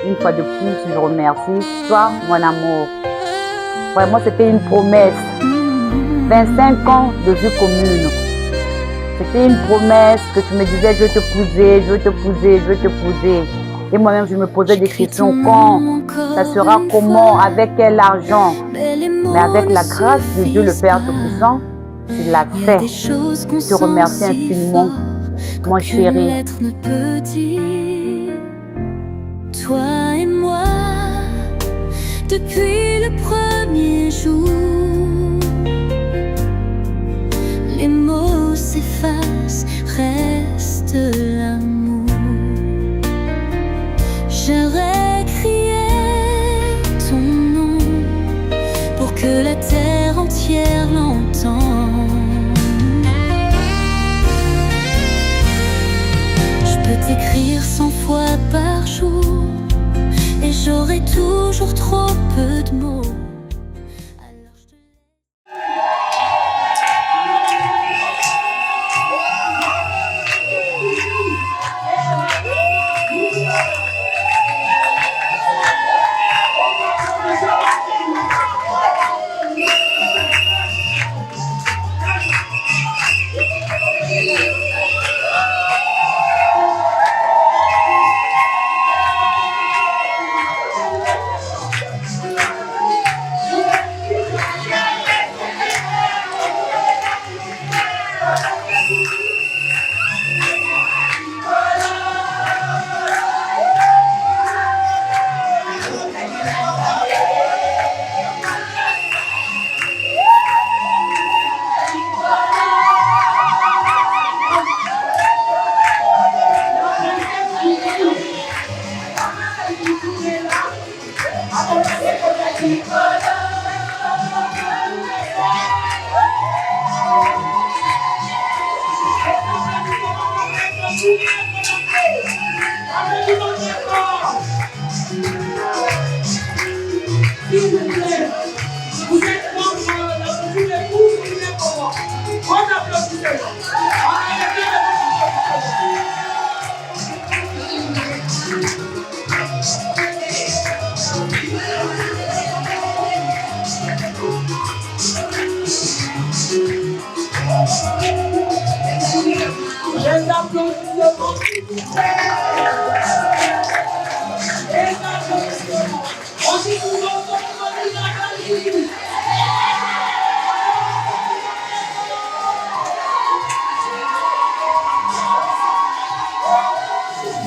une fois de plus, je remercie toi, mon amour. Vraiment, c'était une promesse. 25 ans de vie commune. C'était une promesse que tu me disais, je veux t'épouser, je veux t'épouser, je veux t'épouser. Et moi-même, je me posais des questions. Quand? Ça sera comment? Avec quel argent? Mais avec la grâce de Dieu, le Père Tout-Puissant, tu l'as fait. Je te remercie infiniment, mon chéri. Toi et moi, depuis le premier jour, les mots s'effacent, reste l'amour. J'aurais crié ton nom pour que la terre entière l'entende. Je peux t'écrire 100 fois par jour et j'aurai toujours trop peu de mots.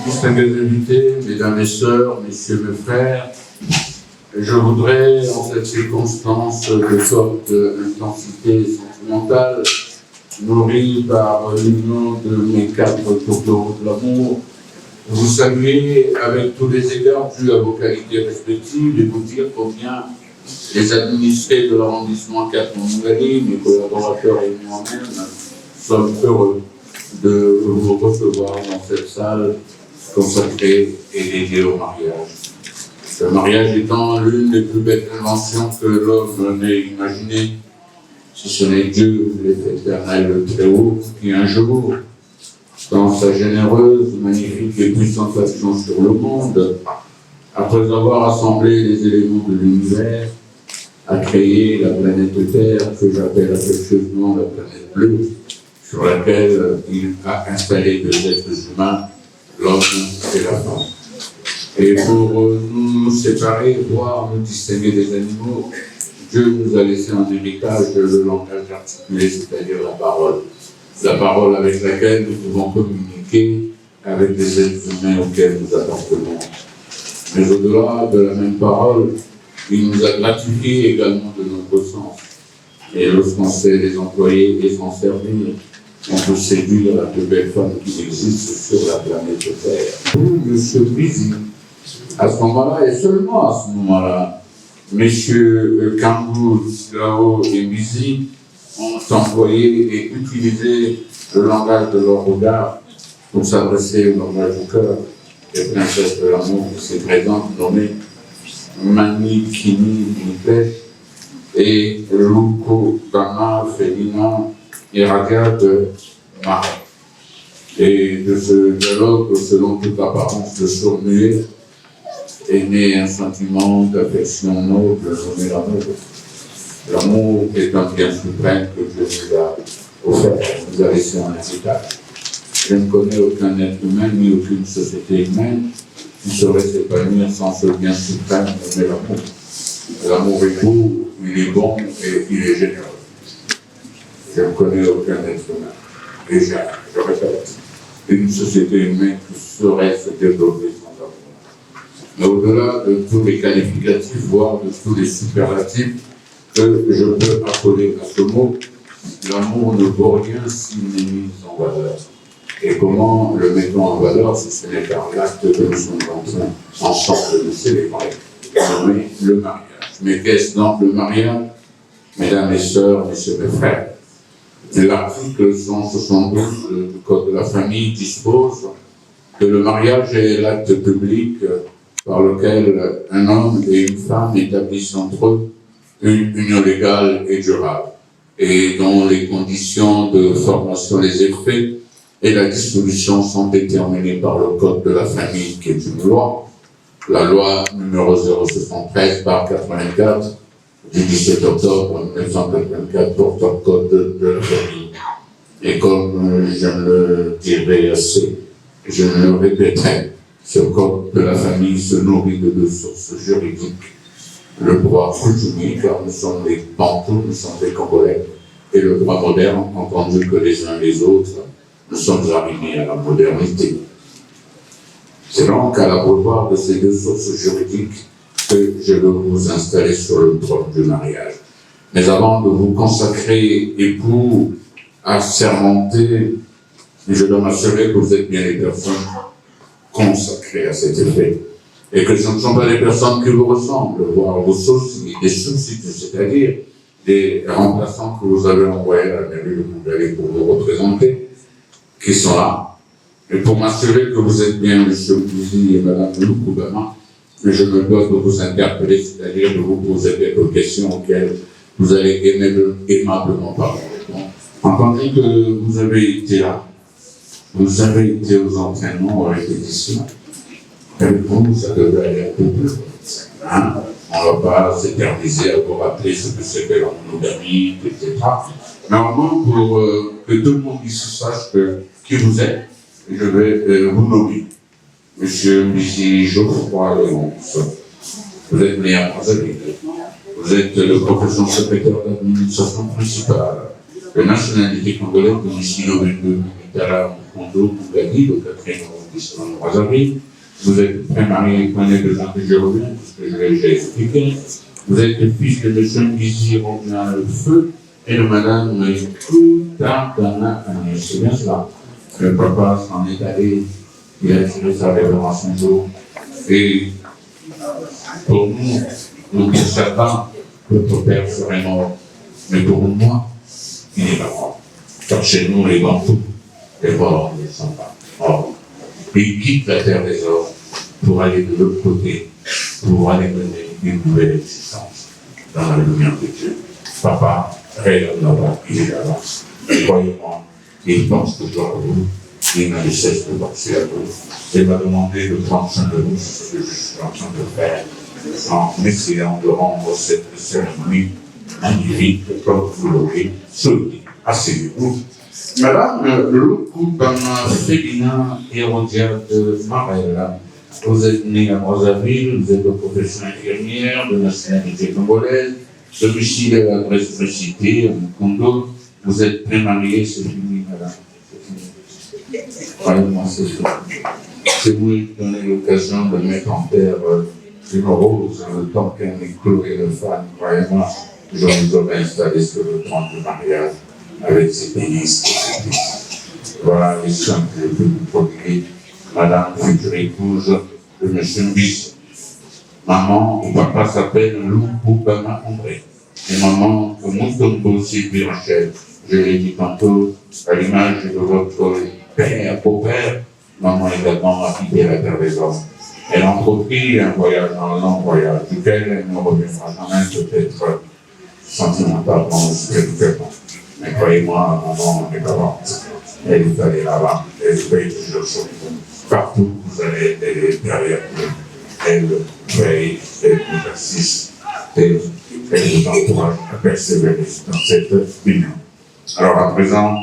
Distingués invités, mesdames et sœurs, messieurs mes frères, je voudrais, en cette circonstance de forte intensité sentimentale, nourrie par l'union de mes 4 tourtereaux de l'amour, vous saluer avec tous les égards dus à vos qualités respectives et vous dire combien les administrés de l'arrondissement 4 Montgomery, mes collaborateurs et moi-même, sommes heureux de vous recevoir dans cette salle consacrée et dédiée au mariage. Le mariage étant l'une des plus belles inventions que l'homme n'ait imaginées, si ce n'est Dieu, l'Éternel, le Très-Haut, qui un jour, dans sa généreuse, magnifique et puissante action sur le monde, après avoir assemblé les éléments de l'univers, a créé la planète Terre, que j'appelle affectueusement la planète bleue, sur laquelle il a installé 2 êtres humains, l'homme et la femme. Et pour nous séparer, voire nous distinguer des animaux, Dieu nous a laissé en héritage le langage articulé, c'est-à-dire la parole. La parole avec laquelle nous pouvons communiquer avec les êtres humains auxquels nous appartenons. Mais au-delà de la même parole, il nous a gratifié également de notre sens. Et lorsqu'on sait les employer et s'en servir, on peut séduire la plus belle femme qui existe sur la planète Terre. Vous, monsieur Brizy, à ce moment-là, et seulement à ce moment-là, messieurs Kambou, Lao et Brizy ont employé et utilisé le langage de leur regard pour s'adresser au langage du cœur des princesses de l'amour qui s'est présente, nommée Mani Kini Nipet et Luko Tana Felina et Radia de Mara. Et de ce dialogue, selon toute apparence de sourd-muet, est né un sentiment d'affection noble nommé l'amour. L'amour est un bien suprême que Dieu nous a offert, nous a laissé en héritage. Je ne connais aucun être humain ni aucune société humaine qui saurait s'épanouir sans ce bien suprême nommé l'amour. L'amour est beau, il est bon et il est généreux. Je ne connais aucun être humain. Déjà, je répète, une société humaine qui saurait se développer sans amour. Mais au-delà de tous les qualificatifs, voire de tous les superlatifs que je peux accoler à ce mot, l'amour ne vaut rien s'il n'est mis en valeur. Et comment le mettons en valeur si ce n'est par l'acte que nous sommes en train ensemble de célébrer, nommé le mariage. Mais qu'est-ce donc le mariage? Mesdames et sœurs, messieurs mes frères, l'article 172 du Code de la famille dispose que le mariage est l'acte public par lequel un homme et une femme établissent entre eux une union légale et durable, et dont les conditions de formation, les effets et la dissolution sont déterminées par le Code de la famille, qui est une loi, la loi numéro 073/84 du 17 octobre 1984 portant Code de la famille. Et comme je ne le dirai assez, je ne le répéterai, ce Code de la famille se nourrit de deux sources juridiques. Le droit coutumier, car nous sommes des Bantous, nous sommes des Congolais, et le droit moderne, entendu que les uns les autres, nous sommes arrivés à la modernité. C'est donc à l'abreuvoir de ces deux sources juridiques que je veux vous installer sur le trône du mariage. Mais avant de vous consacrer époux, assermentés, je dois m'assurer que vous êtes bien les personnes consacrées à cet effet. Et que ce ne sont pas des personnes qui vous ressemblent, voire vos soucis, des substituts, c'est-à-dire des remplaçants que vous avez envoyés à la mairie de Montréal pour vous représenter, qui sont là. Et pour m'assurer que vous êtes bien M. Bouzy et Mme Loukoubama, je me dois de vous interpeller, c'est-à-dire de vous poser quelques questions auxquelles vous allez aimablement parler. Entendu que vous avez été là, vous avez été aux entraînements, aux répétitions, et vous, ça devrait aller un peu plus. Hein? On ne va pas s'éterniser à vous rappeler ce que c'est que la monogamie, etc. Mais au moins, pour que tout le monde ici sache qui vous êtes, je vais vous nommer. Monsieur Missy Geoffroy Léonce, vous êtes né à Brazzaville. Vous êtes le professeur secrétaire d'administration principale, de nationalité congolaise de Missilo Bendo Mitala Mkondo Mougani, le 4e arrondissement de Brazzaville. Vous êtes pré-marié avec Manet de Jean de Jérovien, parce que je l'ai déjà expliqué. Vous êtes le fils de M. Mbizi Robin Le Feu et de Mme Koutardana Agnès. C'est bien cela. Le papa s'en est allé, il a tiré sa révérence un jour. Et pour nous, nous dire certains, votre père serait mort. Mais pour moi, il n'est pas mort. Car chez nous, les Bantous, les morts ne sont pas morts. Il quitte la terre des hommes pour aller de l'autre côté, pour aller mener une nouvelle existence dans la lumière de Dieu. Papa rayonne là-bas, il est là-bas. Croyez-moi, il pense toujours à vous, il n'a de cesse de penser à vous. Il m'a demandé de prendre soin de vous, c'est ce que je suis en train de faire, en essayant de rendre cette cérémonie magnifique, comme vous l'aurez souligné. Asseyez-vous. Madame Loukoubama Félina Hérodiade Marella, vous êtes née à Brazzaville, vous êtes de profession infirmière, de nationalité congolaise, domicile à l'adresse précitée, à Mkondo, vous êtes pré-mariée, c'est fini, madame. Croyez-moi, c'est fini. C'est vous qui donnez l'occasion de mettre en terre une rose, le temps qu'un éclos et le fan, croyez-moi, je vous aurais installé sur le trône du mariage avec ses délices. Voilà les soins que je peux vous prodiguer, madame future épouse de M. Mbizi. Maman ou papa s'appelle Loukoubama André. Et maman, Moutombo Sylvie Rachel. Je l'ai dit tantôt, à l'image de votre père, beau-père, maman également a quitté la terre des hommes. Elle a entrepris un voyage, un long voyage, duquel elle ne reviendra jamais peut-être sentimentalement ou spirituellement. Mais croyez-moi, maman n'est pas morte. Elle est allée là-bas, elle veille toujours sur vous. Partout où vous allez, elle est derrière vous. elle veille, elle vous assiste, et elle vous encourage à persévérer dans cette union. Alors à présent,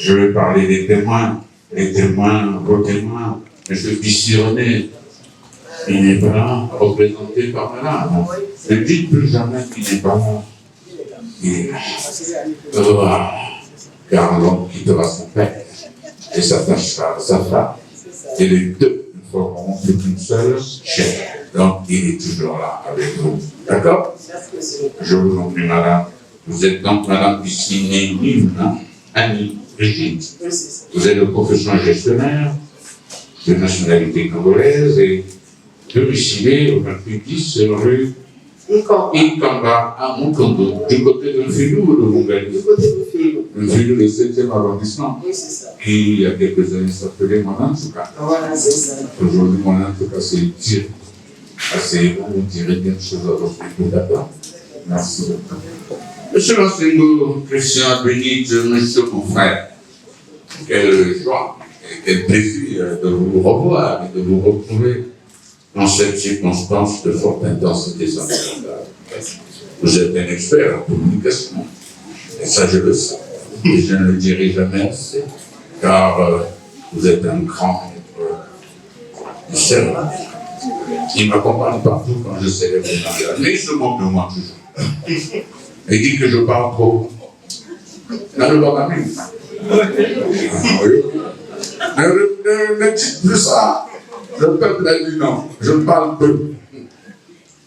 je vais parler des témoins, vos témoins. Monsieur Bissy-René, il n'est pas là, représenté par madame. Ne dites plus jamais qu'il n'est pas là. Il est là. Car l'homme quittera son père et s'attachera à sa femme. Et les deux ne feront qu'une seule chair. Donc il est toujours là avec vous. D'accord? Je vous en prie, madame. Vous êtes donc madame Bissy-René, Annie Brigitte. Vous êtes de profession gestionnaire, de nationalité congolaise et domicilié au 2810 rue Ikamba à Mukongo, du côté de Mfilou ou de Mungali? Du côté de Mfilou. Mfilou, le 7e arrondissement. Oui, c'est ça. Qui, il y a quelques années, s'appelait Monantuka. Voilà, c'est ça. Aujourd'hui, Monantuka, c'est tir. Assez bon, vous direz quelque chose à votre écoute, d'accord? Merci beaucoup. Monsieur Lansengo, Christian Bénite, monsieur mon frère, quelle joie et quel plaisir de vous revoir et de vous retrouver dans cette circonstance de forte intensité sentimentale. Vous êtes un expert en communication, et ça je le sais, et je ne le dirai jamais assez, car vous êtes un grand maître du cerveau. Il m'accompagne partout quand je célèbre les mariages, mais il se moque de moi toujours. Il dit que je parle trop. Dans le Bangami. Ne dites plus ça. Le peuple a dit non, je parle peu.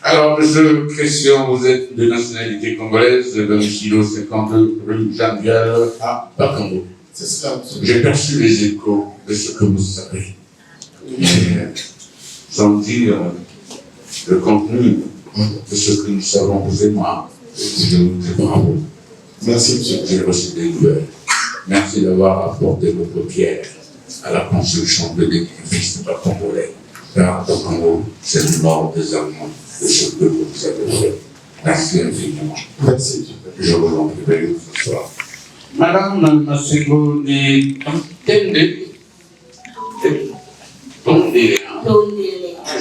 Alors, monsieur Christian, vous êtes de nationalité congolaise, domicile au 52 rue Jeanne Vial à Bakambo. C'est ça. J'ai perçu les échos de ce que vous savez. Mais, sans dire le contenu de ce que nous savons, vous et moi, je vous dis bravo. Merci, monsieur. J'ai reçu des nouvelles. Merci d'avoir apporté votre pierre à la construction de l'édifice de Congolais. Car dans Congo, c'est le mort des Allemands de ce que vous avez fait. Merci infiniment. Merci. Je vous en prie ce soir. Madame Masego de Tondele.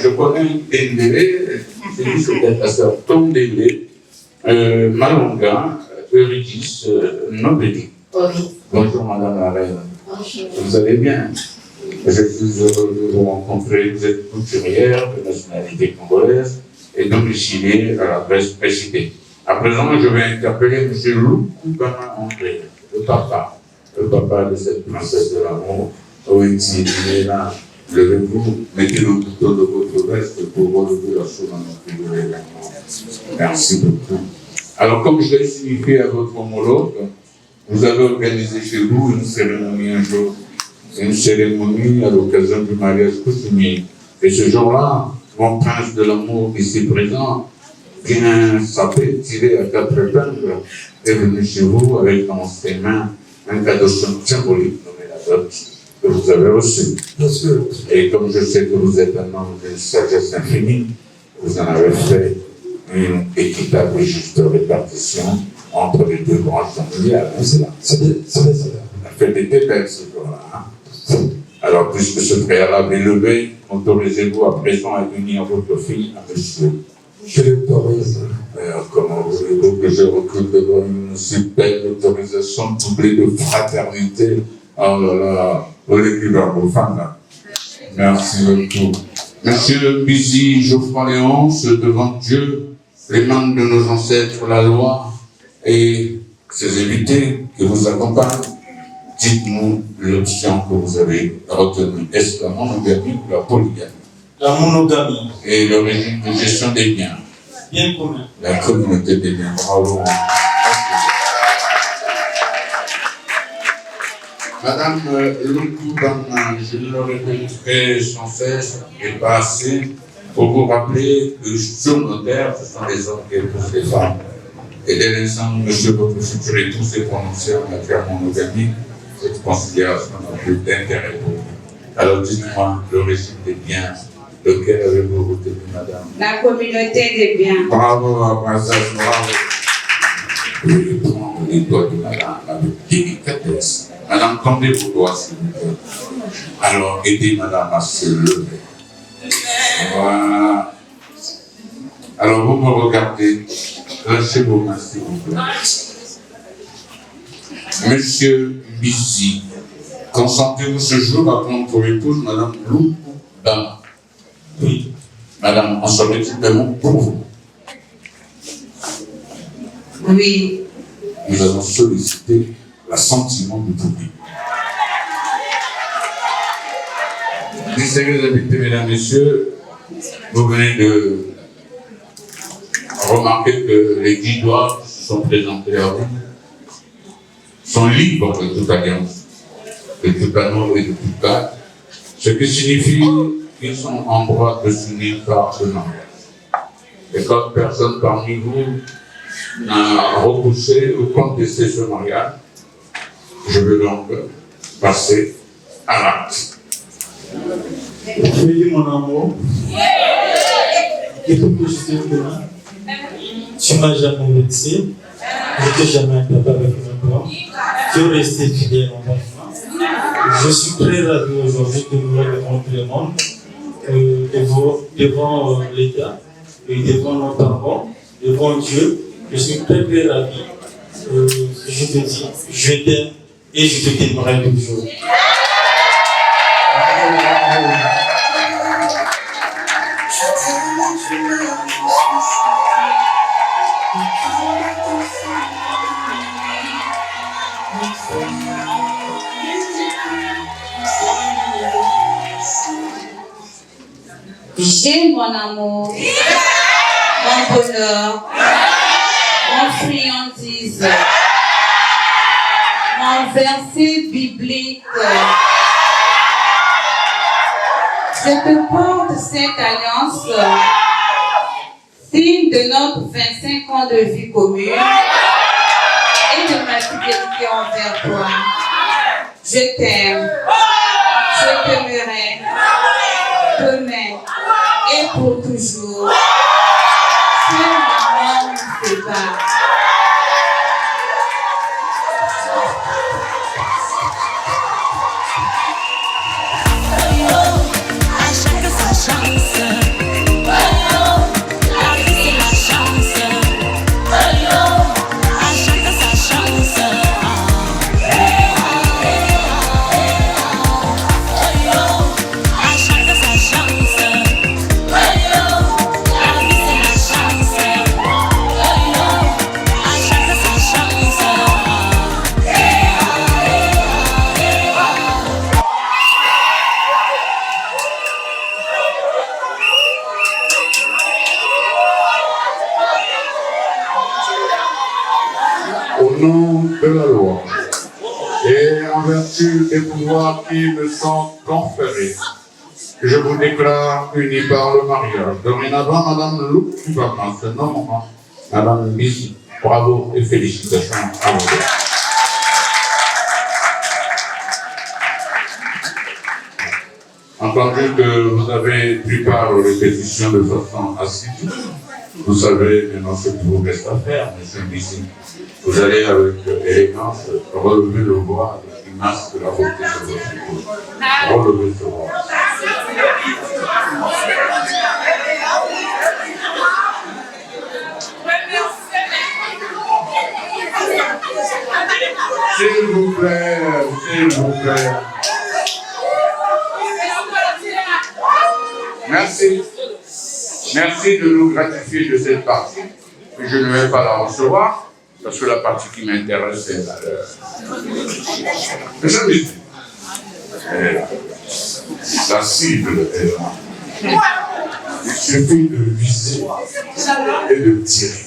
Je connais Tondele, c'est lui qui est pasteur Tondele, Malonga, Eurydice, Nobeli. Bonjour Madame la Reine. Vous allez bien? Je suis heureux de vous rencontrer. Vous êtes couturière de nationalité congolaise et domiciliée à l'adresse précitée. À présent, je vais interpeller M. Loukouba André, le papa de cette princesse de l'amour. ONC, il est là. Levez-vous, mettez le bouton de votre veste pour relever la chose dans notre de l'événement. Merci beaucoup. Alors, comme je l'ai signifié à votre homologue, vous avez organisé chez vous une cérémonie un jour. Une cérémonie à l'occasion du mariage coutumier. Et ce jour-là, mon prince de l'amour ici présent vient saper, tirer à 4 épingles, est venu chez vous avec dans ses mains un cadeau symbolique nommé la dot que vous avez reçu. Et comme je sais que vous êtes un homme d'une sagesse infinie, vous en avez fait une équitable et juste répartition entre les deux branches familiales. C'est ça. La fête était belle ce jour-là. Hein? Alors, puisque ce préalable est levé, autorisez-vous à présent à unir votre fille à monsieur. Je l'autorise. Comment voulez-vous que je recule devant une si belle autorisation doublée de fraternité? Oh là là, vous l'écrivez vos femmes là. Merci beaucoup. Monsieur Busy Geoffroy-Léonce, devant Dieu, les membres de nos ancêtres, la loi et ses invités qui vous accompagnent, dites-nous l'option que vous avez retenue. Est-ce la monogamie ou la polygamie? La monogamie. Et le régime de gestion des biens? Bien commun. La communauté des biens. Bravo. Madame Loukouba, je le répéterai sans cesse et pas assez pour vous rappeler que sur nos terres, ce sont les hommes qui épousent les femmes. Et dès l'instant où monsieur votre futur époux s'est prononcé en matière monogamie, cette considération n'a plus d'intérêt pour vous. Alors dites-moi, le régime des biens, lequel avez-vous retenu, madame? La communauté des biens. Bravo, ma princesse, bravo. Je prends les doigts de madame avec délicatesse. Madame, tendez vos doigts, s'il vous plaît. Alors, aidez madame à se lever. Voilà. Alors vous me regardez, lâchez vos mains s'il vous plaît. Monsieur Bizi, consentez-vous ce jour à prendre pour épouse Madame Lou Bama? Oui. Madame, en serait-il de nom pour vous? Oui. Nous allons solliciter l'assentiment du public. Distingués invités, mesdames, messieurs, vous venez de remarquer que les 10 doigts qui se sont présentés à vous sont libres de toute alliance, de tout anneau et de toute bague, ce qui signifie qu'ils sont en droit de s'unir par ce nom. Et quand personne parmi vous n'a repoussé ou contesté ce mariage, je veux donc passer à l'acte. Je lui dis mon amour. Et tout que je t'ai connu, tu m'as jamais vexé, je t'ai jamais attrapé avec une blanc, tu es resté fidèle envers moi. Je suis très ravi aujourd'hui de nous rencontrer le monde, devant l'État, et devant nos parents, devant Dieu. Je suis très très ravi. Je te dis, je t'aime et je te t'aimerai toujours. J'ai mon amour, mon bonheur, mon friandise, mon verset biblique. Je te porte cette alliance, signe de notre 25 ans de vie commune et de ma fidélité envers toi. Je t'aime, je t'aimerai, demain et pour toujours. Seul la mort nous sépare. Au nom de la loi et en vertu des pouvoirs qui me sont conférés, je vous déclare unis par le mariage. Dorénavant, Madame Lou Bama se nommera Madame Bizi. Bravo et félicitations à vous. Entendu que vous avez pris part aux répétitions de façon assidue, vous savez maintenant ce qu'il vous reste à faire, Monsieur Bizi. Vous allez avec élégance relever le voile qui masque la beauté de votre épouse. Relevez ce voile. S'il vous plaît, s'il vous plaît. Merci. Merci de nous gratifier de cette partie. Je ne vais pas la recevoir. Parce que la partie qui m'intéresse, c'est la cible est là. Il suffit de viser et de tirer.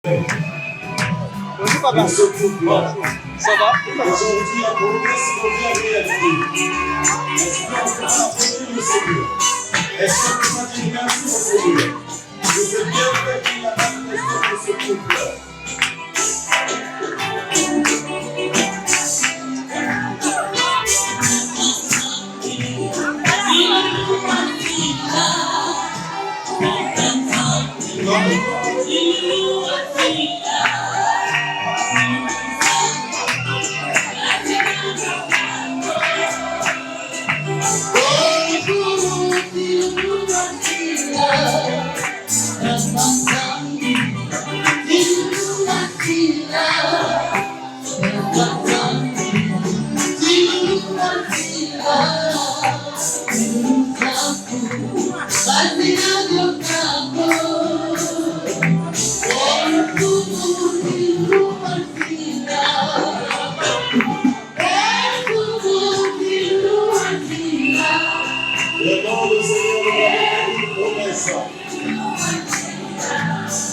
Bonjour, ce couple, ça va? Aujourd'hui, la promesse devient réalité. Est-ce qu'on peut appeler le Seigneur? Est-ce qu'on peut dire merci au Seigneur? Je sais bien qu'il a manifesté de ce couple.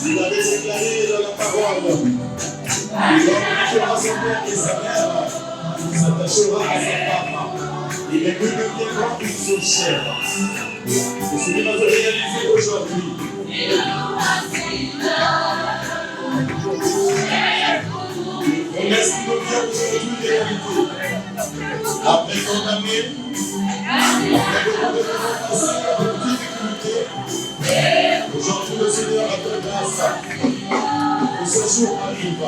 Vous l'avez déclaré dans la parole. L'homme qui aura son père et sa mère s'attachera à sa femme. Il est plus deviendra une seule chair. Et ce qui va se réaliser aujourd'hui. Promesse qui devient aujourd'hui réalité. Après condamné, après beaucoup de passer de difficultés, aujourd'hui le Seigneur a fait grâce. Et ce jour arrive.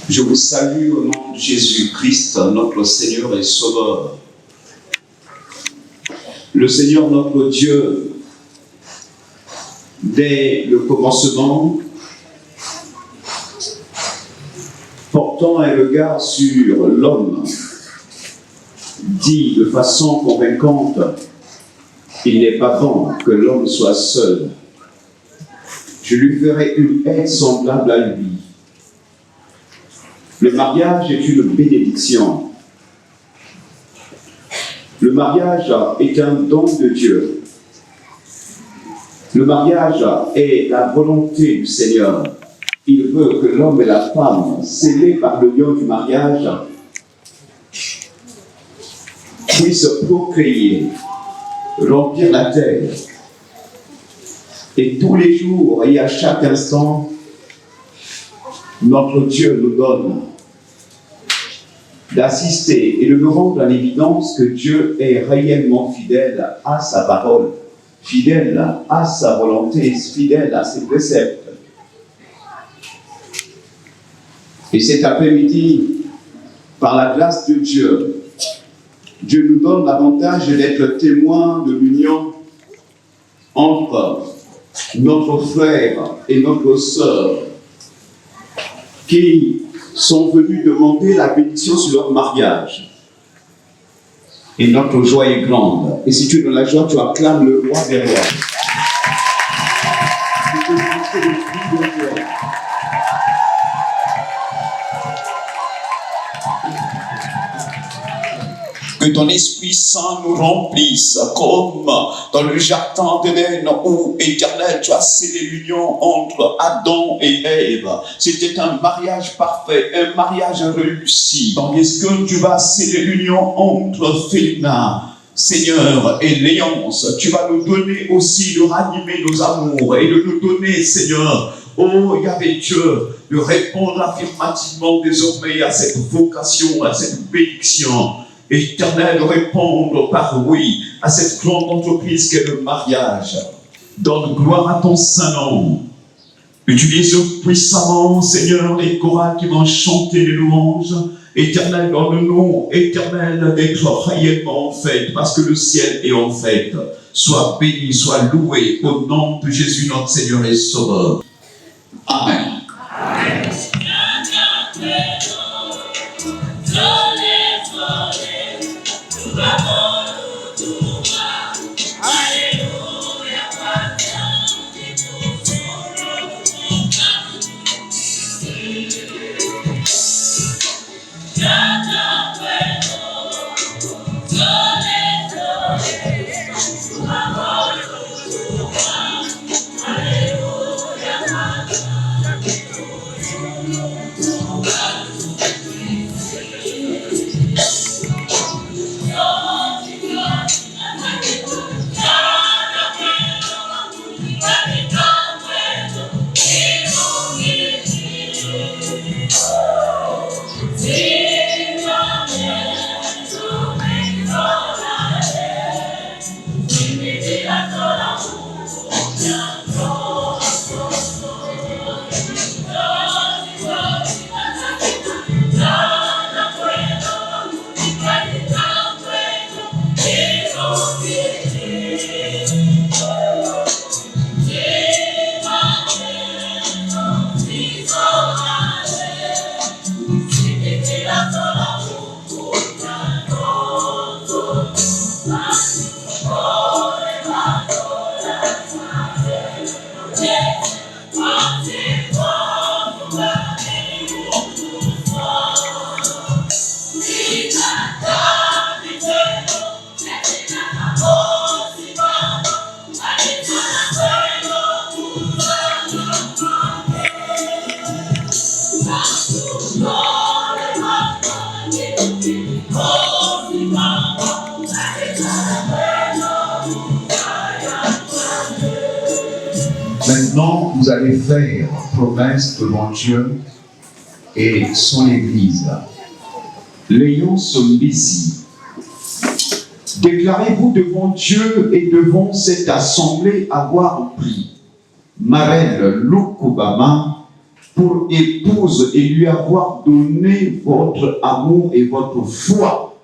Je vous salue au nom de Jésus-Christ, notre Seigneur et Sauveur. Le Seigneur, notre Dieu, dès le commencement, portant un regard sur l'homme, dit de façon convaincante, il n'est pas bon que l'homme soit seul. Je lui ferai une aide semblable à lui. Le mariage est une bénédiction. Le mariage est un don de Dieu. Le mariage est la volonté du Seigneur. Il veut que l'homme et la femme, scellés par le lien du mariage, puissent procréer, remplir la terre. Et tous les jours et à chaque instant, notre Dieu nous donne d'assister et de nous rendre en évidence que Dieu est réellement fidèle à sa parole, fidèle à sa volonté, fidèle à ses préceptes. Et cet après-midi, par la grâce de Dieu, Dieu nous donne l'avantage d'être témoins de l'union entre notre frère et notre sœur qui sont venus demander la bénédiction sur leur mariage. Et notre joie est grande. Et si tu es dans la joie, tu acclames le roi des rois. Que ton Esprit Saint nous remplisse comme dans le jardin d'Éden où, Éternel, tu as scellé l'union entre Adam et Ève. C'était un mariage parfait, un mariage réussi. Donc, est-ce que tu vas sceller l'union entre Félina, Seigneur, et Léonce? Tu vas nous donner aussi de ranimer nos amours et de nous donner, Seigneur, oh Yahvé Dieu, de répondre affirmativement désormais à cette vocation, à cette bénédiction. Éternel, répondre par oui à cette grande entreprise qu'est le mariage. Donne gloire à ton saint nom. Utilise puissamment, Seigneur, les chorales qui vont chanter les louanges. Éternel, donne-nous, Éternel, d'être réellement en fête, parce que le ciel est en fête. Sois béni, sois loué au nom de Jésus, notre Seigneur et Sauveur. Amen. Maintenant, vous allez faire promesse devant Dieu et son Église. L'ayant ici, déclarez-vous devant Dieu et devant cette assemblée avoir pris Marel Lukubama pour épouse et lui avoir donné votre amour et votre foi.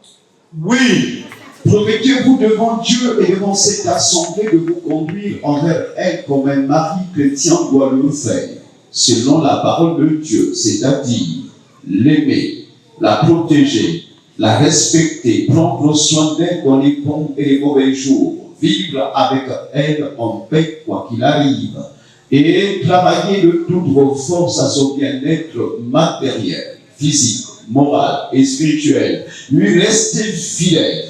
Oui, promettez-vous devant Dieu et devant cette assemblée de vous conduire envers elle comme un mari chrétien doit le faire, selon la parole de Dieu, c'est-à-dire l'aimer, la protéger, la respecter, prendre soin d'elle dans les bons et les mauvais jours, vivre avec elle en paix quoi qu'il arrive, et travailler de toutes vos forces à son bien-être matériel, physique, moral et spirituel, lui rester fidèle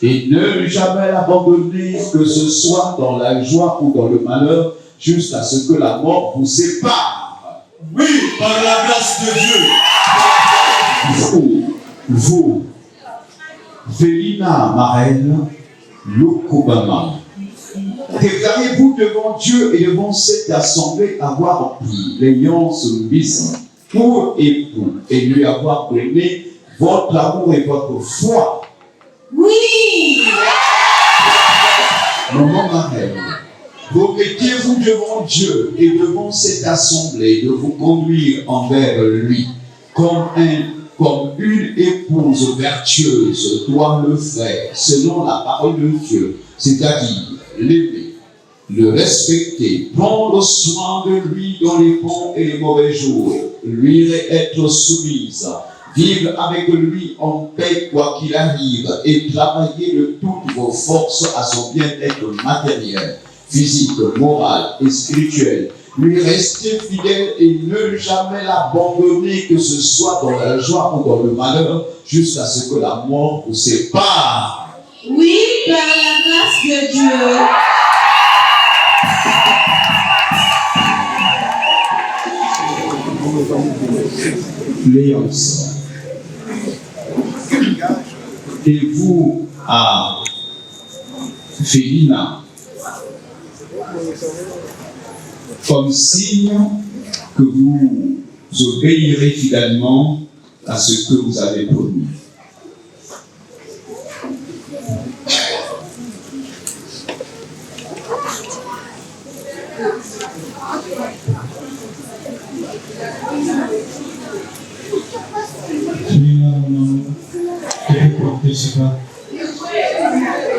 et ne jamais l'abandonner, que ce soit dans la joie ou dans le malheur, jusqu'à ce que la mort vous sépare. Oui, par la grâce de Dieu. Vous, Félina Marelle Lukubama, déclarez-vous devant Dieu et devant cette assemblée avoir pris l'alliance mise pour époux et lui avoir donné votre amour et votre foi. Oui! Maman Marelle, promettez-vous devant Dieu et devant cette assemblée de vous conduire envers lui comme une épouse vertueuse doit le faire selon la parole de Dieu, c'est-à-dire l'aimer, le respecter, prendre soin de lui dans les bons et les mauvais jours, lui être soumise, vivre avec lui en paix quoi qu'il arrive et travailler de toutes vos forces à son bien-être matériel, physique, moral et spirituel. Lui rester fidèle et ne jamais l'abandonner, que ce soit dans la joie ou dans le malheur, jusqu'à ce que la mort vous sépare. Oui, par la grâce de Dieu. Léonce. Et vous, à Félina, comme signe que vous obéirez fidèlement à ce que vous avez promis.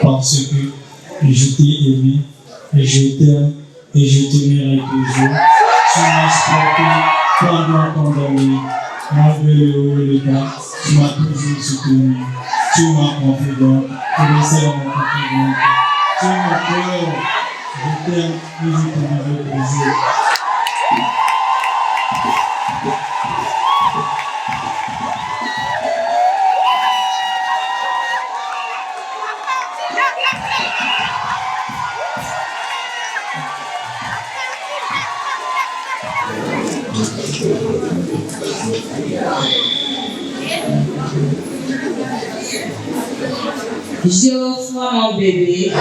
Parce que je t'ai aimé et je t'aime et je t'aimerai toujours. Tu m'as supporté pendant ton dernier, malgré le haut et le bas, tu m'as toujours soutenu. Tu m'as confident, tu me sers mon confident. Tu es mon cœur, je t'aime et je t'aimerai toujours. Geoffroy, mon bébé.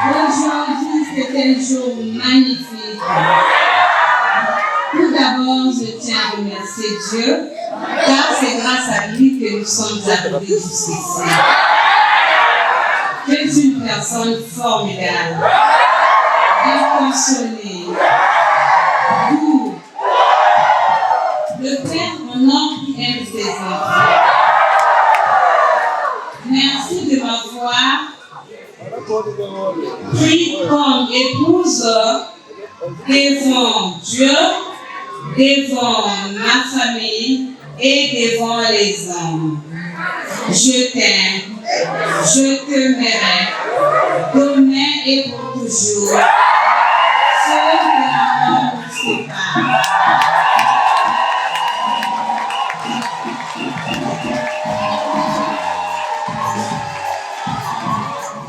Aujourd'hui, c'est un jour magnifique. Tout d'abord, je tiens à remercier Dieu, car c'est grâce à lui que nous sommes arrivés jusqu'ici. Tu es une personne formidable, bien consolée, doux. Le Père, mon homme qui aime ses enfants. Merci de m'avoir pris comme épouse devant Dieu, devant ma famille et devant les hommes. Je t'aime, je t'aimerai, demain et pour toujours. Seul que la mort nous sépare.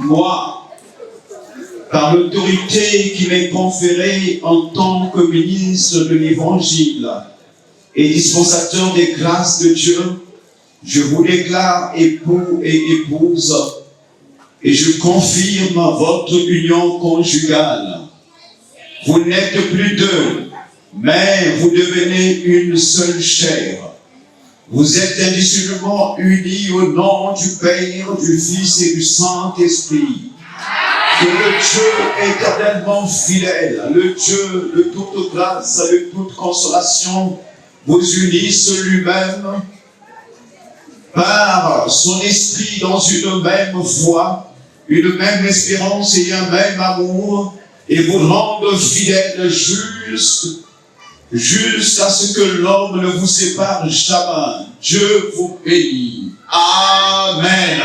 Moi, par l'autorité qui m'est conférée en tant que ministre de l'Évangile et dispensateur des grâces de Dieu, je vous déclare époux et épouse et je confirme votre union conjugale. Vous n'êtes plus deux, mais vous devenez une seule chair. Vous êtes indissolublement unis au nom du Père, du Fils et du Saint-Esprit. Que le Dieu éternellement fidèle, le Dieu de toute grâce, de toute consolation, vous unisse lui-même par son esprit dans une même foi, une même espérance et un même amour, et vous rendre fidèle jusqu'à ce que l'homme ne vous sépare jamais. Dieu vous bénit. Amen.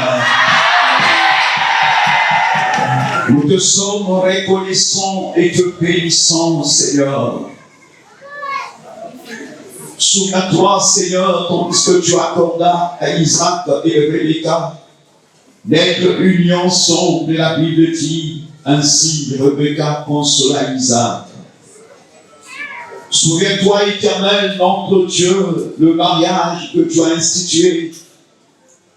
Nous te sommes reconnaissants et te bénissons, Seigneur. Souviens-toi, Seigneur, tandis que tu accordas à Isaac et Rebecca d'être unis ensemble, et la Bible dit, ainsi Rebecca consola Isaac. Souviens-toi, Éternel, notre Dieu, le mariage que tu as institué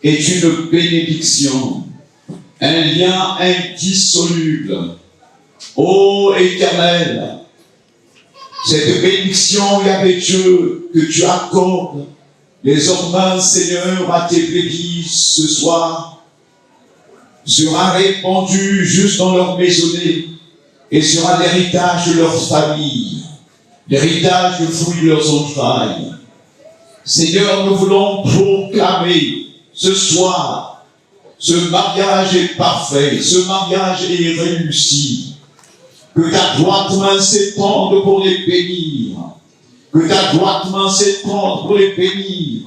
est une bénédiction, un lien indissoluble. Ô Éternel, cette bénédiction, Yahvé Dieu, que tu accordes désormais, Seigneur, à tes brebis ce soir, sera répandue juste dans leur maisonnée et sera l'héritage de leur famille, l'héritage de fruits de leurs entrailles. Seigneur, nous voulons proclamer ce soir, ce mariage est parfait, ce mariage est réussi. Que ta droite main s'étende pour les bénir. Que ta droite main s'étende pour les bénir.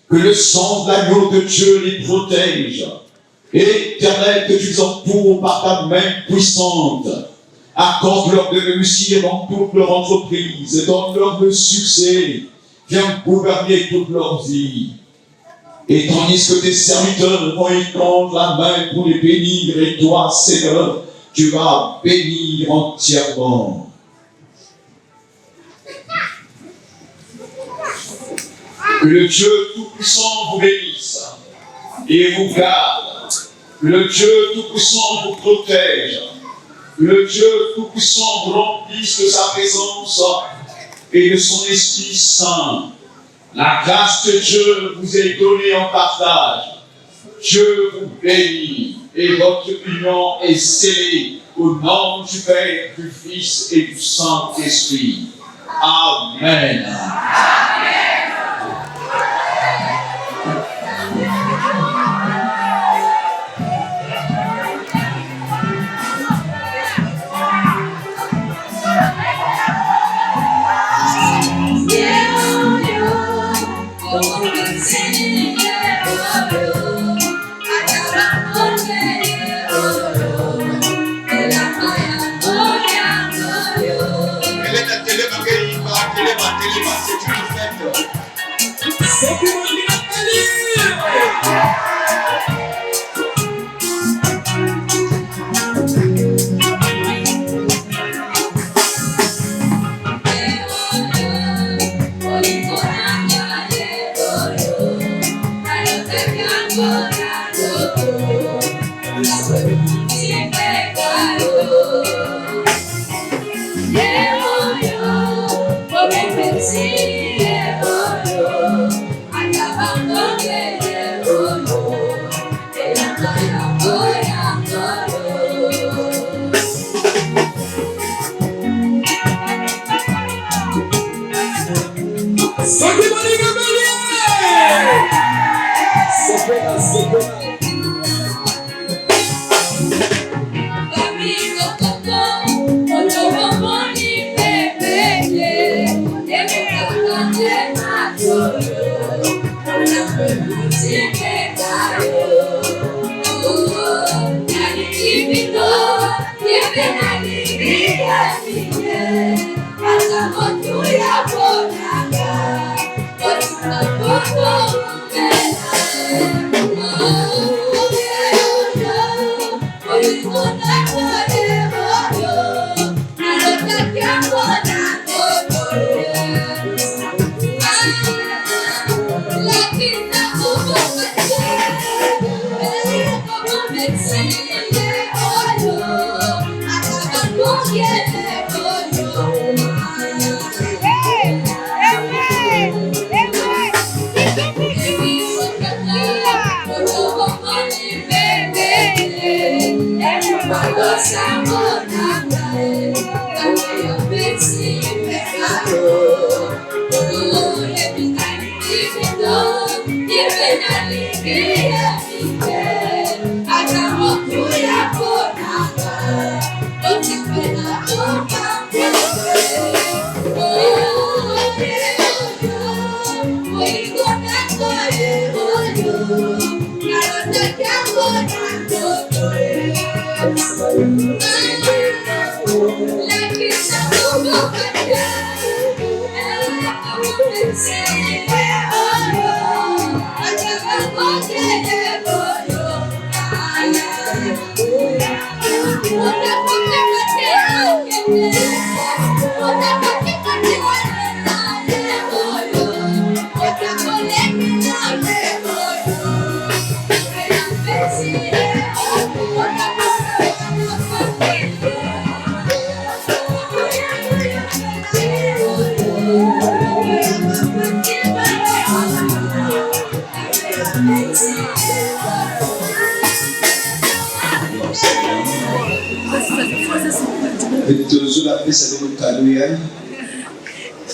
Que le sang de l'agneau de Dieu les protège. Éternel, que tu les entoures par ta main puissante. Accorde-leur de réussir dans toute leur entreprise, donne-leur le succès. Viens gouverner toute leur vie. Et tandis que tes serviteurs vont étendre la main pour les bénir, et toi, Seigneur, tu vas bénir entièrement. Que le Dieu Tout-Puissant vous bénisse et vous garde. Que le Dieu Tout-Puissant vous protège. Que le Dieu Tout-Puissant vous remplisse de sa présence et de son Esprit Saint. La grâce de Dieu vous est donnée en partage. Dieu vous bénit et votre union est scellée au nom du Père, du Fils et du Saint-Esprit. Amen.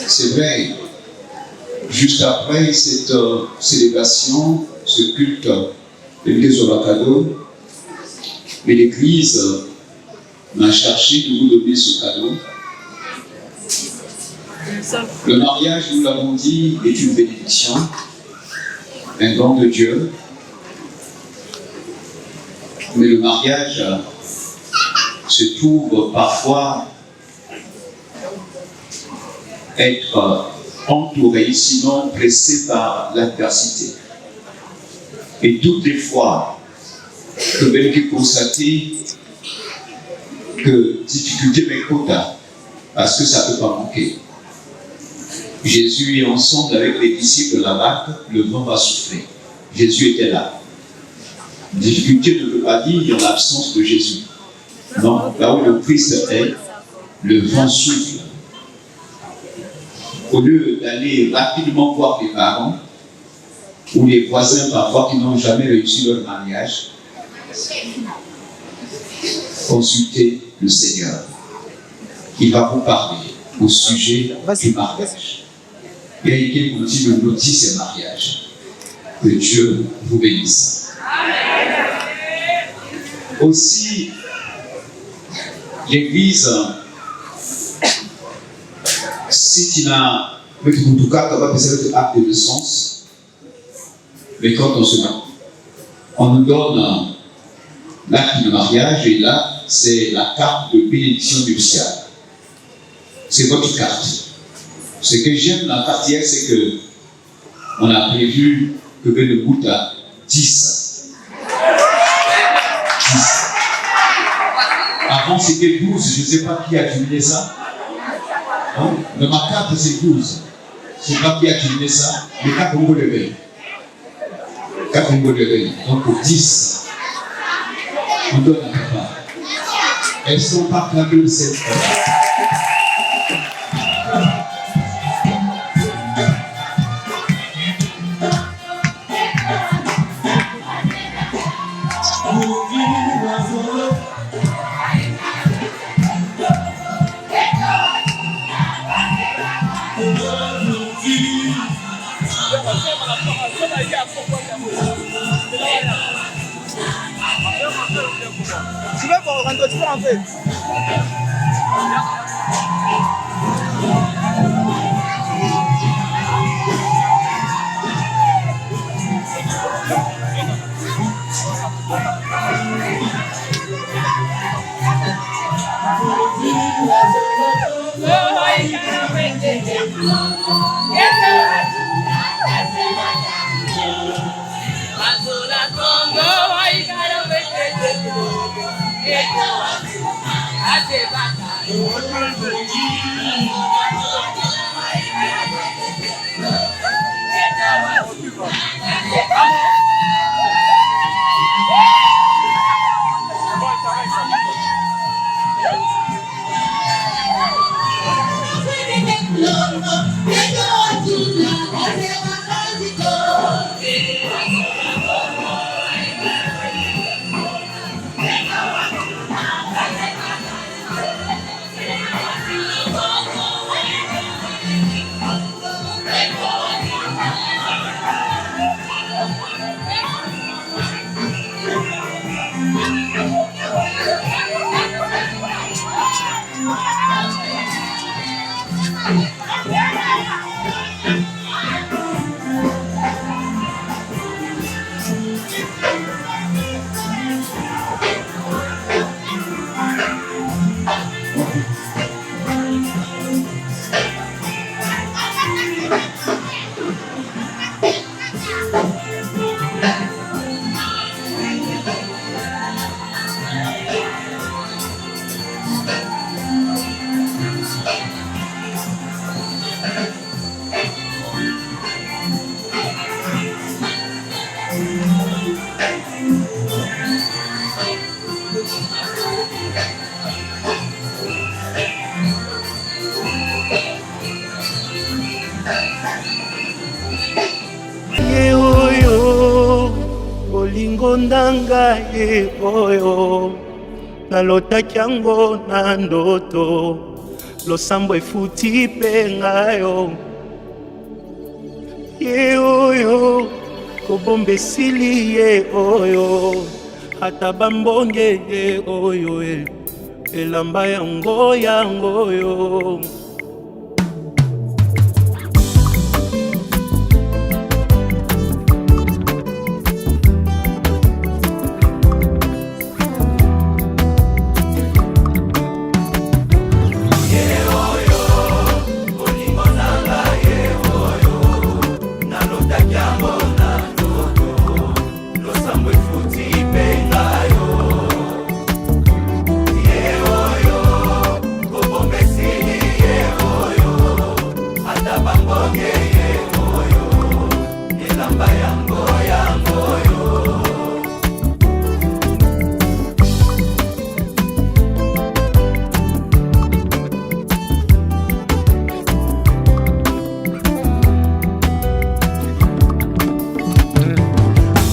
C'est vrai, juste après cette célébration, ce culte de l'église Olakado, mais l'église m'a chargé de vous donner ce cadeau. Le mariage, nous l'avons dit, est une bénédiction, un don de Dieu. Mais le mariage se trouve parfois être entouré, sinon pressé par l'adversité. Et toutes les fois que j'ai constaté que difficulté m'écoute, parce que ça ne peut pas manquer. Jésus est ensemble avec les disciples de la barque, le vent va souffler. Jésus était là. Difficulté ne veut pas dire l'absence de Jésus. Non, là où le Christ est, le vent souffle. Au lieu d'aller rapidement voir les parents ou les voisins parfois qui n'ont jamais réussi leur mariage, consultez le Seigneur. Il va vous parler au sujet du mariage. Et il continue de noter ces mariages. Que Dieu vous bénisse. Aussi, l'Église, si tu n'as, en tout cas, tu vas faire cet acte de sens, mais quand on se marie, on nous donne l'acte de mariage et là, c'est la carte de bénédiction nuptiale. C'est votre carte. Ce que j'aime dans la carte hier, c'est que on a prévu que le goût à 10. Avant c'était 12, je ne sais pas qui a culminé ça. Hein? Dans ma carte c'est 12. Je ne sais pas qui a culminé ça, mais 4 mots de veille. 4 mots de veille. Donc pour 10, on donne à papa. Elles ne sont pas clamées cette fois. Tu peux rentrer. ponda ngai oyo nalotaki yango na ndoto losambo efuti mpe ngayo ye oyo kobomba esili ye oyo ata bambonge ye oyo elamba yango oyo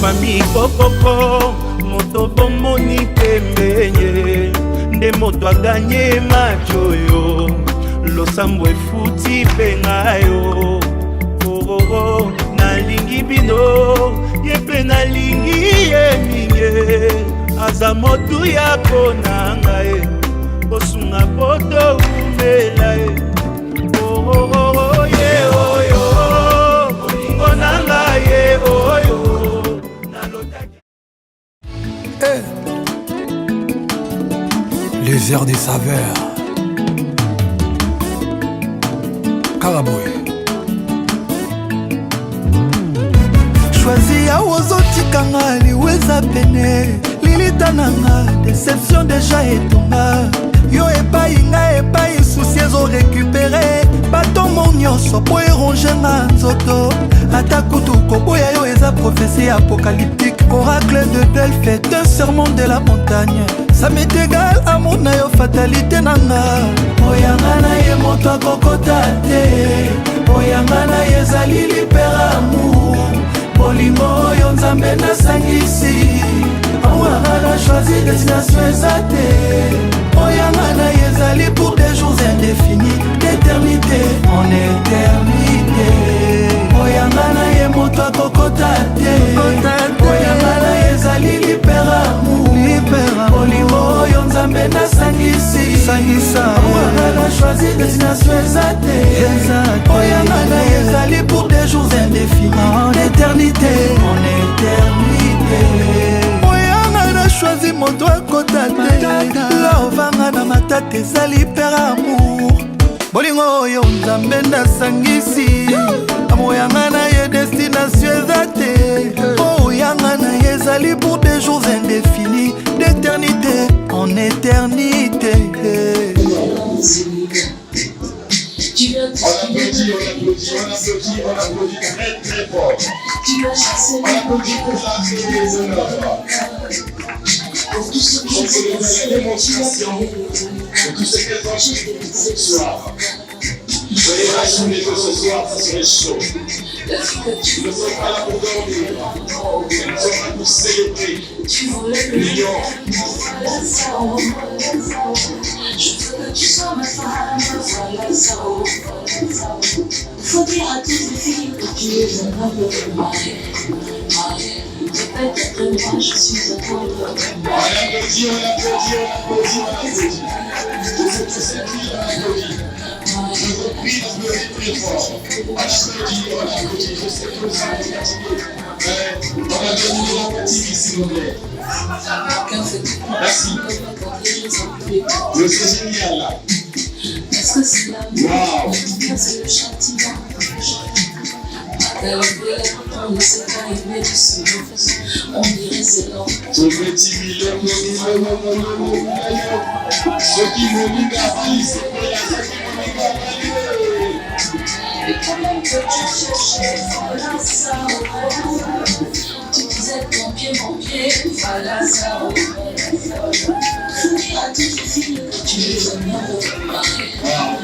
Famille Kokoko, moto bomoni pembenye, nde moto a gagné machoyo, losambo efuti pengayo. Oh oh oh, nalingi bino, yepe nalingi ye minye, aza motu ya konanga e, osunga poto umela e. Oh oh oh, ye oyo, olingo nanga ye oyo. Les airs des saveurs. Karaboué. Choisi ya ozotikanga liweza pene lilitananga déception déjà etonga yo epai nga epai souci ezo récupéré batombo nyonso po eronge nga nzoto ata kutu koboya yo eza prophétie apocalyptique oracle de Delphes un sermon de la montagne ça m'est égal amour na yo fatalité nanga oyanga na ye moto akokota te oyanga na ye ezali libera amour bolingo oyo nzambe nasangisi awanga na choisi destination eza te oyanga na ye ezali pour des jours indéfinis d'éternité en éternité oyanga na ye moto akokota te oyanga na ye ezali libera amour bolingo oyo nzambe nasangisi awanga na choisi destination eza te oyanga na ye ezali pour des jours indéfinis en éternité oyanga na choisi moto akota te laovanga na matata ezali per amour bolingo oyo nzambe nasangisi amoyanga na ye destination eza te oyanga na ye ezali pour des jours indéfinis d'éternité en éternité. Tu as applaudi très très fort. Tu as chassé les pour tout ce qui s'est démonstration de tout ce qu'elles ont acheté ce soir. Soyez rassurés que ce soir, ça serait chaud. Nous ne sommes pas là pour dormir. Nous sommes là pour célébrer. L'union. Je veux que tu sois ma femme, voilà ça. Faut dire à toutes les filles que tu es un homme marié. Peut-être moi je suis un homme marié. On applaudit. Toutes ces filles, on applaudit. Je prie d'applaudir très fort. On applaudit. Je sais que vous êtes fatigués. On va donner la fatigue, s'il vous plaît. Merci. C'est génial là. Est-ce que c'est l'amour? C'est le châtiment. On ne sait pas aimer de ce on dirait c'est long. Tout petit million, ceux qui me regardent, c'est pour la et quand même que tu cherchais, voilà ça. Tu disais mon pied, voilà ça. Faut dire à toutes les filles que tu es un homme marié.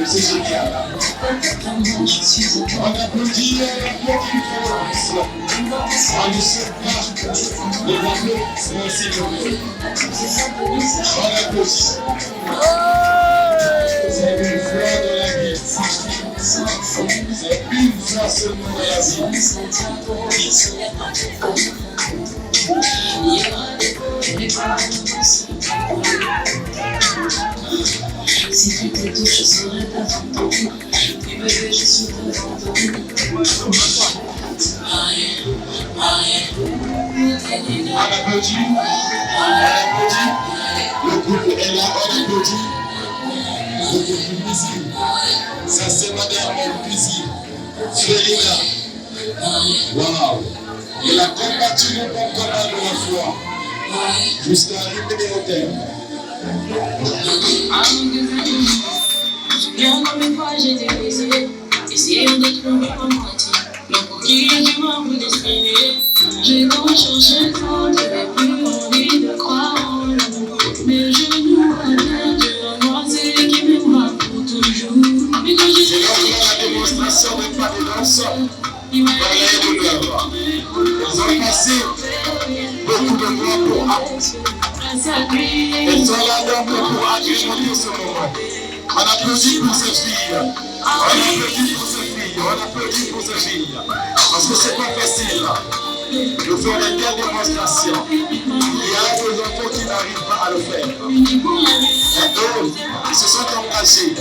c'est génial. On applaudit la petite France. On ne sait pas les bateaux, merci beaucoup. On applaudit. C'est une fleur de la vie. C'est une fleur seulement de la vie. Si toutes les touches seraient à ton dos, et bébé, je suis devant toi. On applaudit. Le couple est là, on applaudit. Le couple Busy. Ça c'est madame Busy. Félina. Waouh. Il a combattu le bon combat de la foi. Jusqu'à arriver au terme. Bien combien de fois j'ai délaissé, essayant de trouver ma moitié. Mais pour qui tu m'as voulu destiner, j'ai beau chercher quand tu n'avais plus envie de croire en l'amour. Mes genoux à terre, tu vas voir celui qui m'aimera pour toujours. Mais quand j'ai C'est là où la démonstration n'est pas de danse. Ils ont passé beaucoup de mois pour ils sont là donc pour agrémenter ce moment. On applaudit pour ces filles. On applaudit pour ces filles. On applaudit pour ces filles. Parce que c'est pas facile de faire des telles démonstrations. Il y a des enfants qui n'arrivent pas à le faire. Et eux, ils se sont engagés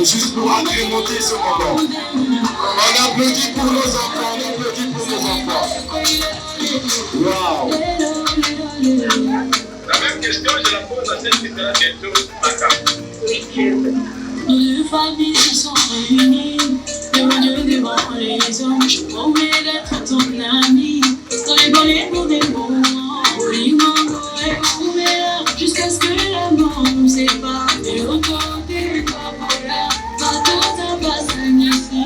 juste pour agrémenter ce moment. On applaudit pour nos enfants. On applaudit pour nos enfants. Waouh! La même question, je la pose à celle qui sera bientôt ma femme. Nos deux familles se sont réunies, devant Dieu, devant les hommes. Je promets d'être ton ami, sans les voler pour des moments. Jusqu'à ce que la mort nous sépare. Et l'autre côté, voilà, bateau d'un bassin ici,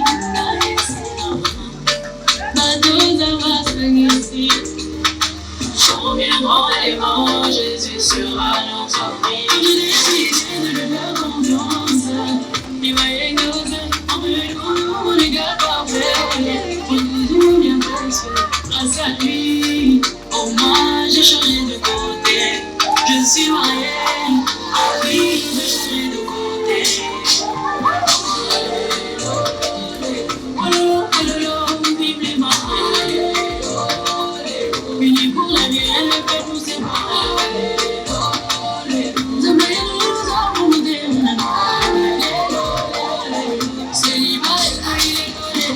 bateau d'un bassin ici. Reviendront les morts, Jésus sera notre vie. Je décide de le faire confiance. Il va y exaucer, en plus on les gars parfaits. On nous bien pensé, grâce à lui. Au moins j'ai changé de côté. Je suis mariée, oui, j'ai changé de côté. Vive les mariés. Unis pour la vie, elle ne peut nous séparer. Demain, nous avons des c'est l'image qu'il est collé.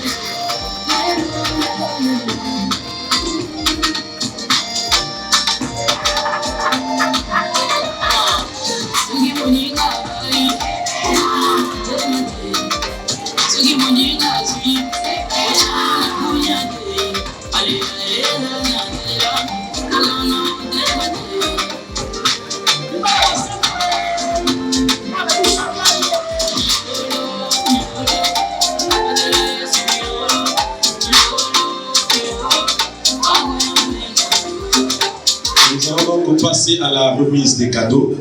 Nous allons donc passer à la remise des cadeaux.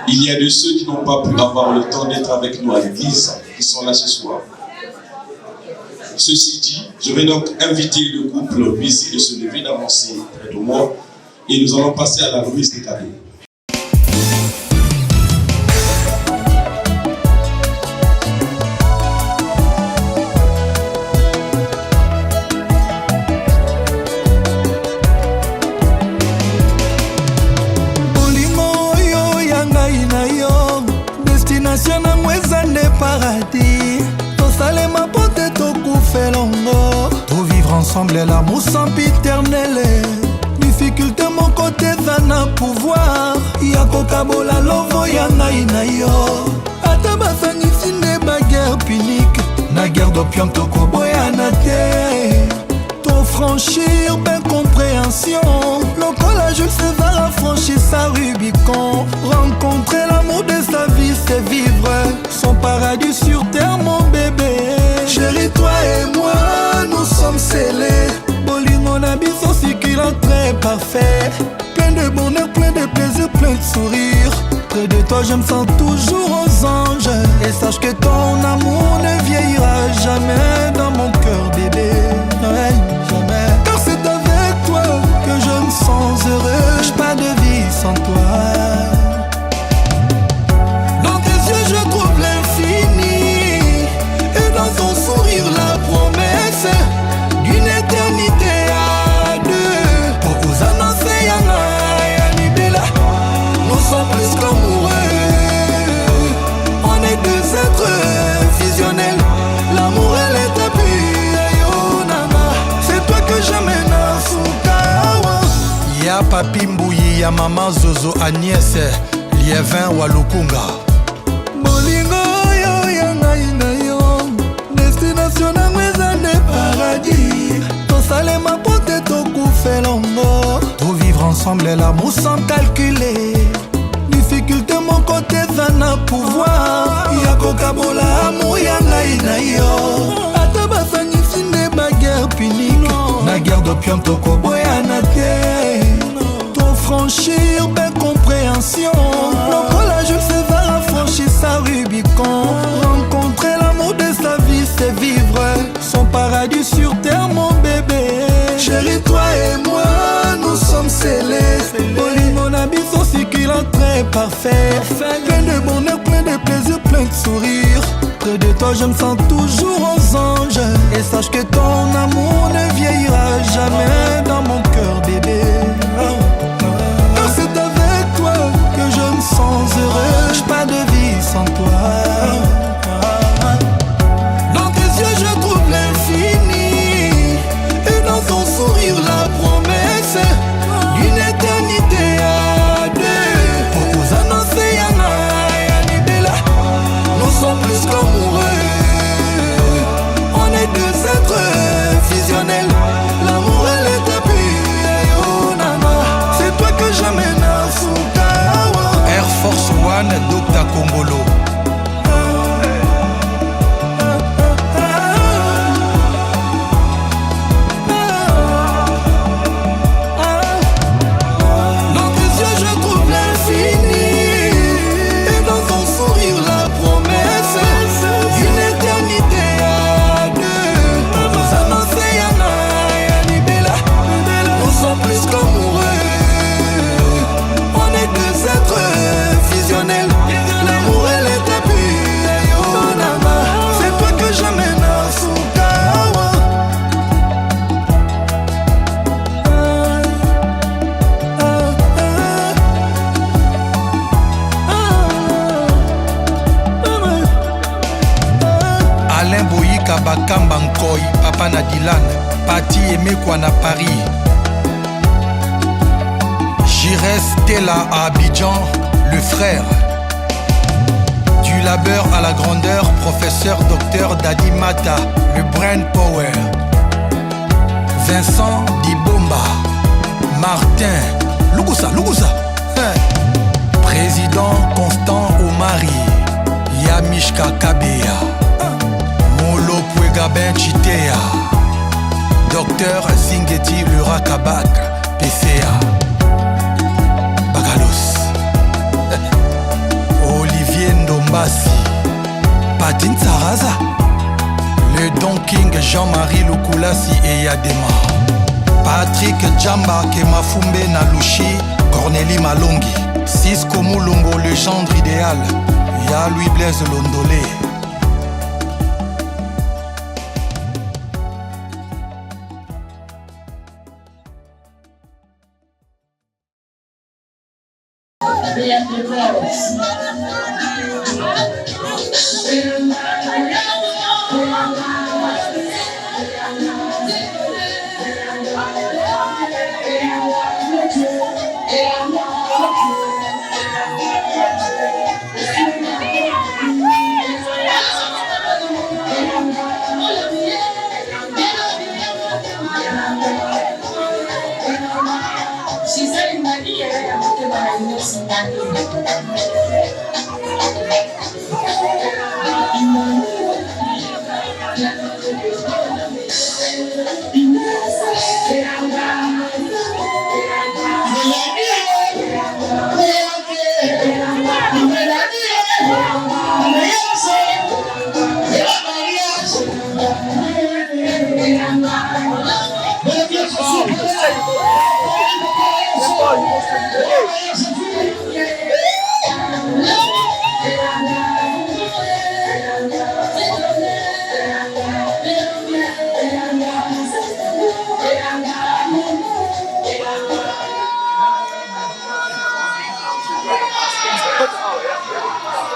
Il y a de ceux qui n'ont pas pu avoir le temps d'être avec nous à l'église, qui sont là ce soir. Ceci dit, je vais donc inviter le couple Busy de se lever, d'avancer près de moi, et nous allons passer à la remise des cadeaux. Ensemble l'amour sempiternel. Difficulté mon côté zana pouvoir. Yako kabola lovo ya ngai na yo. Ata basangisi nde baguerre punique. Na guerre d'opium tokoboyana te. Ton franchir ben compréhension. Lokola Jules César a franchi sa Rubicon. Rencontrer l'amour de sa vie c'est vivre son paradis sur terre mon bébé. Chérie toi et moi nous sommes scellés. Bolingo na biso succulent très parfait. Plein de bonheur, plein de plaisir, plein de sourire. Près de toi je me sens toujours aux anges. Et sache que ton amour ne vieillira jamais dans mon cœur, bébé. Ouais, jamais. Car c'est avec toi que je me sens heureux. J'ai pas de vie sans toi. Dans tes yeux je trouve l'infini, et dans ton sourire la promesse d'une éternité à deux. Pour vous annoncer Yana et Anibela, nous sommes plus qu'amoureux. On est deux êtres fusionnels. L'amour et l'état pur, c'est toi que j'amène à Soukawa. Y'a papi Mbouyi, y'a maman Zozo Agnès, Liévin Walukunga. Bolingo yo yangai na yo, destination na mweza ne paradis. Tosalema pote tokufe longo, tout vivre ensemble et l'amour sans calculer. Difficulté mon côté zana pouvoir, yako kabola amour yangai na yo. Ata basangisi nde baguerre punique, na guerre d'opium tokoboya na te. Ton franchir ben compréhension, lokola Jules César a franchi sa Rubicon. Rencontrer l'amour de sa vie c'est vivre son paradis sur terre mon bébé. Chérie toi et moi nous sommes célestes. Mon habit son succulent très parfait, plein de bonheur, plein de plaisir, plein de sourire. Près de toi je me sens toujours aux anges. Et sache que ton amour ne vieillira jamais dans mon cœur bébé. Car c'est avec toi que je me sens heureux. J'ai pas de vie sans toi. Dans tes yeux je trouve l'infini, et dans ton sourire la promesse d'une éternité à deux. Pour vous annoncer Yana et Anibela, nous sommes plus qu'amoureux. On est deux êtres fusionnels. L'amour et l'état pur, c'est toi que j'amène à Soukawa. Air Force One, Dr Kongolo. Dans tes yeux je trouve l'infini, et dans ton sourire la promesse d'une éternité à deux. Pour vous annoncer Yana et Anibela, nous sommes plus qu'amoureux. On est deux êtres fusionnels. L'amour et l'état pur, c'est toi que j'amène à Soukawa. Alain Boyika Bakamba Nkoy, Papa Nadilan, Pati Emekwa na Paris. J'irai Stella à Abidjan, le frère. Du labeur à la grandeur, professeur docteur Dadi Mata, le brain power. Vincent Dibomba, Martin, Lugusa, président Constant Omari, Yamishka Kabea, Molo Puegabin Chitea, docteur Zingeti Lura Kabak, PCA. Olivier Ndombasi, Patin Saraza, le Don King Jean-Marie Lukulasi et Yadema, Patrick Djamba Kemafumbe Nalushi, Cornélie Malongi, Cisco Mulumbo, le gendre idéal, Ya Louis Blaise Londolé. Yeah.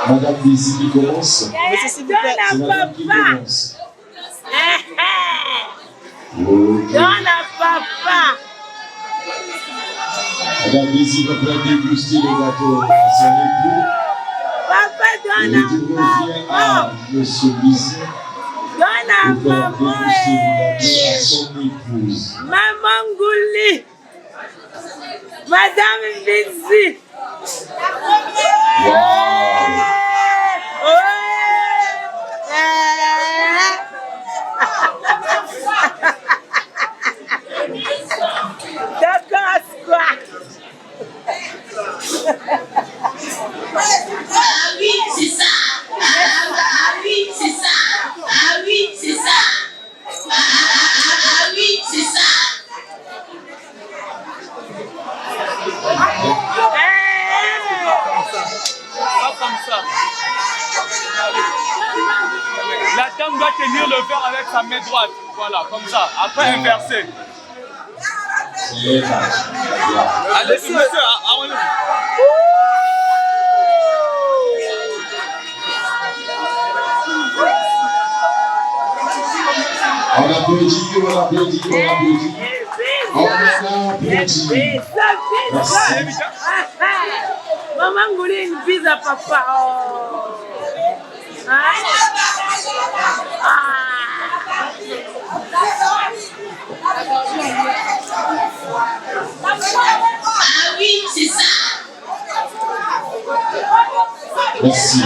Madame Daisy qui commence. C'est Madame qui commence. Donne à papa. Madame Daisy va faire déguster le gâteau à son époux. Papa, donne à papa. À Monsieur Bizet. Donne à maman. À son épouse. Maman Gouli. Madame Bizi. D'accord, quoi? Ah oui, c'est ça. Ah oui, c'est ça. Ah oui, c'est ça. Ah oui, c'est ça. Pas comme ça. La dame doit tenir le verre avec sa main droite. Voilà, comme ça. Après, inverser. Allez, monsieur, allez. On applaudit, on applaudit, on applaudit. On applaudit. Merci. Maman voulait une bise à papa. Oh. Hein? Ah oui, c'est ça. Merci.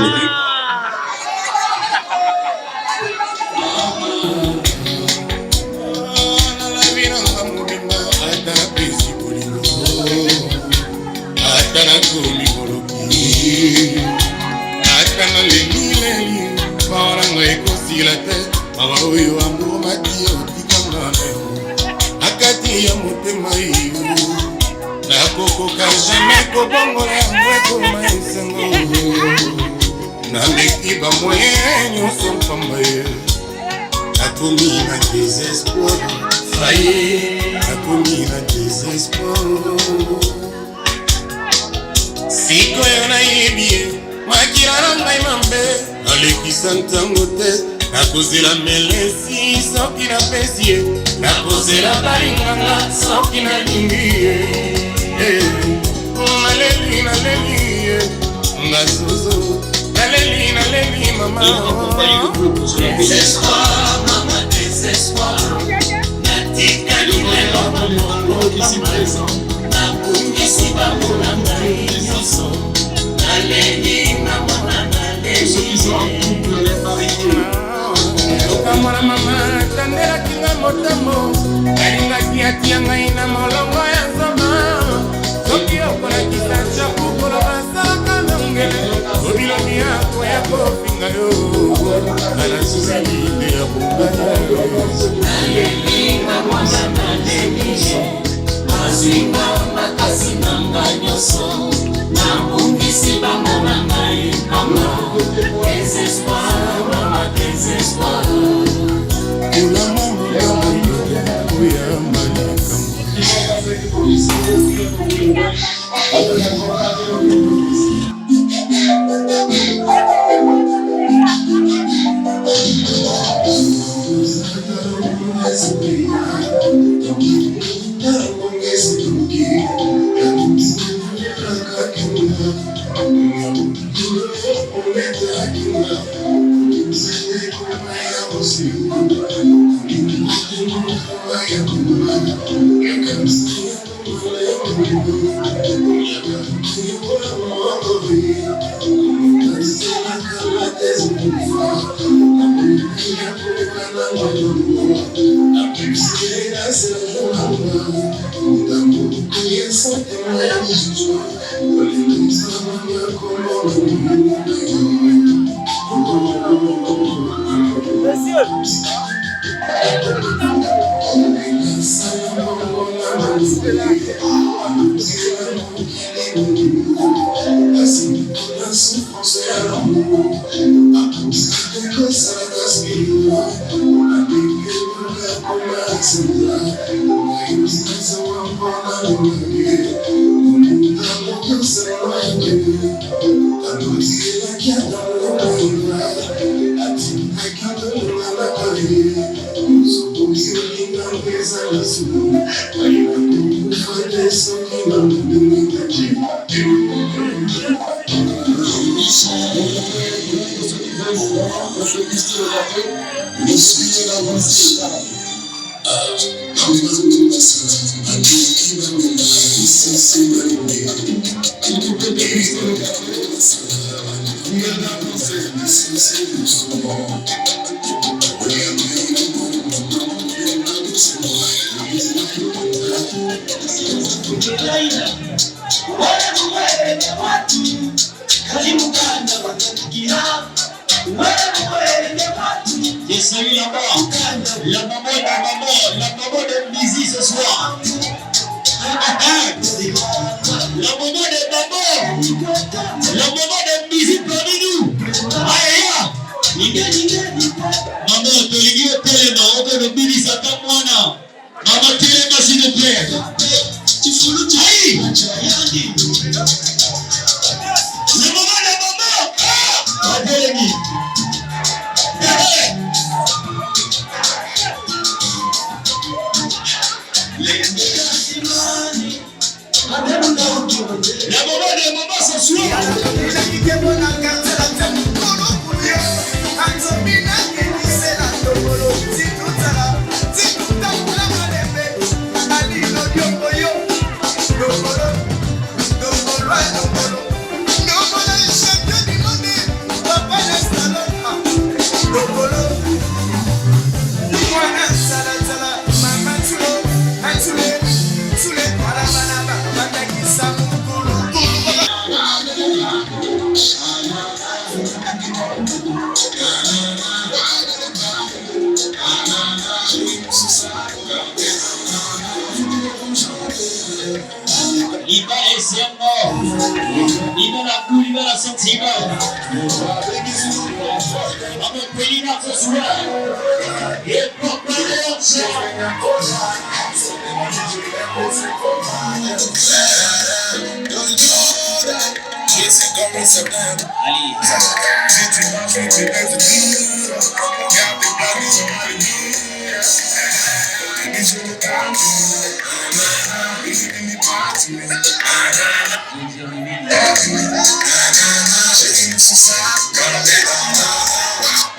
Atana leli paranga ekosila te baba oyo amour mati otikanga akati ya motema iyo nakokoka jamais kobongola yango ekoma esengo naleki bamoye nyonso mpamba ye nakomi na désespoir faye nakomi na désespoir sikoyo nayebi ye makila na ngai mambe nalekisa ntango te nakozela melesi soki napesi ye nakozela balinganga soki nalingi ye naleli naleli ye ngazozo naleli mama désespoir mama désespoir natikali lelo mabongo nakungisi bango na ngai nyonso naleli namona naleli okamona mama tandelaki nga motamo alingaki atia ngai na molongo ya nzoma soki okolakisa chapu koloba saka nongele obilobi yako ya kofinga yo alasuzali ide ya bongaya naleli namona naleli mazinga makasi na ngai nyonso nabungisi bango na ngai mama désespoir mama désespoir Thank you. Salut la maman de Bizi ce soir. La maman de Bizi parmi nous. Maman, Toligi au téléma, on veut le Bizi Satan Mwana. Maman, téléma s'il vous plaît. Tu fous le taï. La maman. Ah, Toligi. La maman ce soir. Libera sentiment. Avec Pélina ce soir. Et pour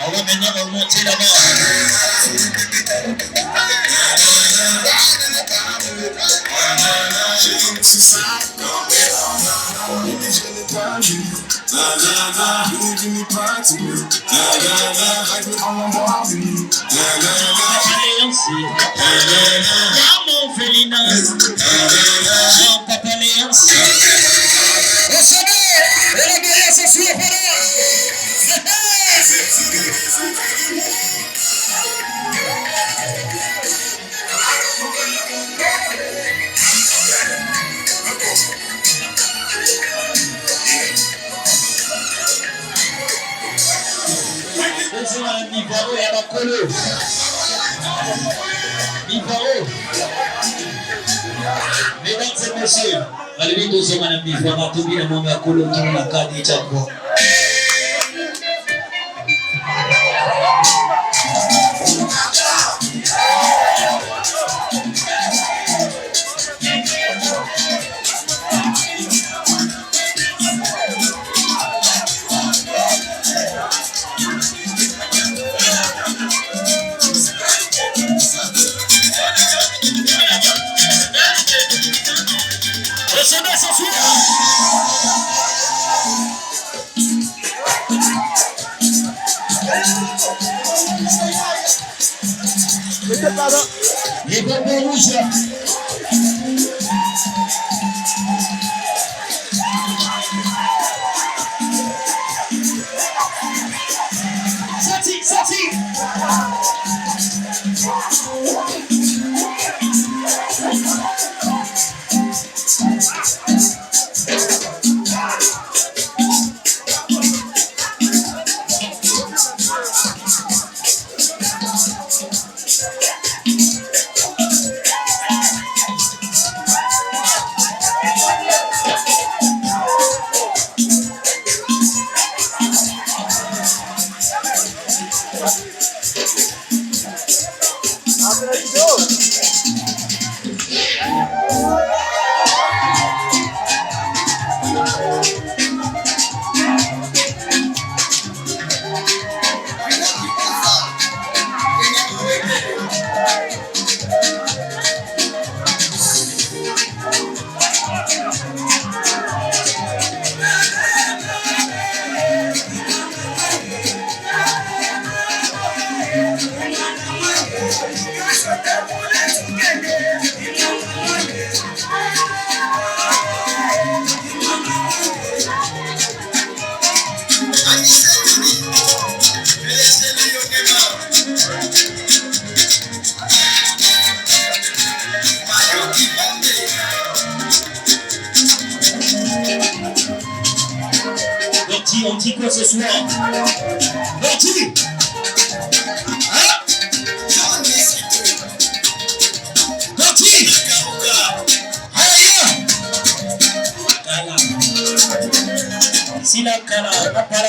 on va maintenant remonter là-bas. Maman Félina, Jean-Papa Léance. On se met, et la guerre se suit par là. Mivaro ya bakolo. Mivaro. Mesdames et messieurs, allez tous au madame Mivaro, tout bien mon gars kolo tout la kadi chako. Les bonbons rouges. Sorti. On dit quoi ce soir? Bertie! Bertie! Sila kala, para.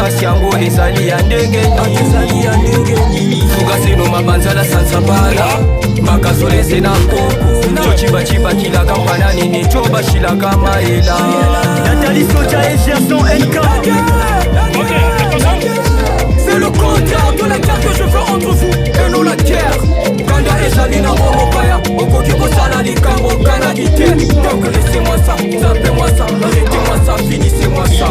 pasi yango ezali ya ndenge nini fugaseno mabanzala sansapala makazolese na koko cocibacibakilaka mpana nini co bashilaka mayela Nathalie Soja et Gerson NK. C'est le contraire de la guerre que je veux entre vous et non la guerre. Kanda et Salina Momokaya, Okoki Kosala Likambo, Kanadité. Donc laissez-moi ça, zappez-moi ça, arrêtez-moi ça, finissez-moi ça.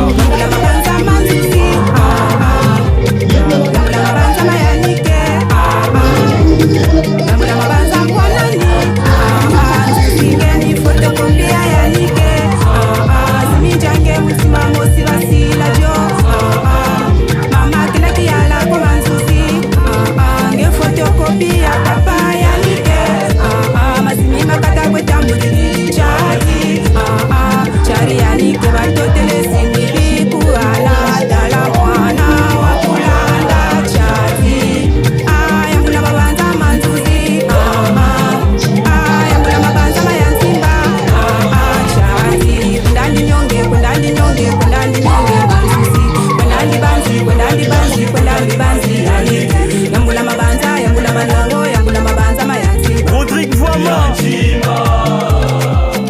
Rodrigue Voima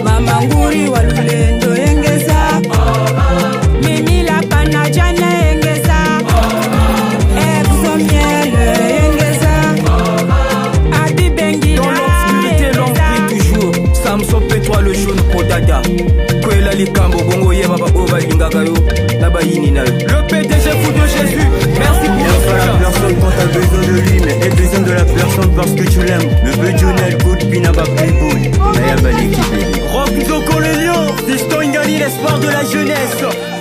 Mama Nguri wa Lulendo Engeza Mimi la Panajana Engeza Epsom Miel Engeza Abi Bengi dans l'obscurité l'ombre brille toujours Samson Pétois le jaune Podada Kwela Likambo Bongo Yeba Ova Lingagayo Nabayini Nayo Le PDG fou de Jésus Merci pour le soutien. La personne quand t'as besoin de lui mais aie besoin de la personne parce que tu l'aimes. Le Bédionel, good Pinaba Playboy Nayaba l'équipe Rock Zoko le lion Fiston Ingali l'espoir de la jeunesse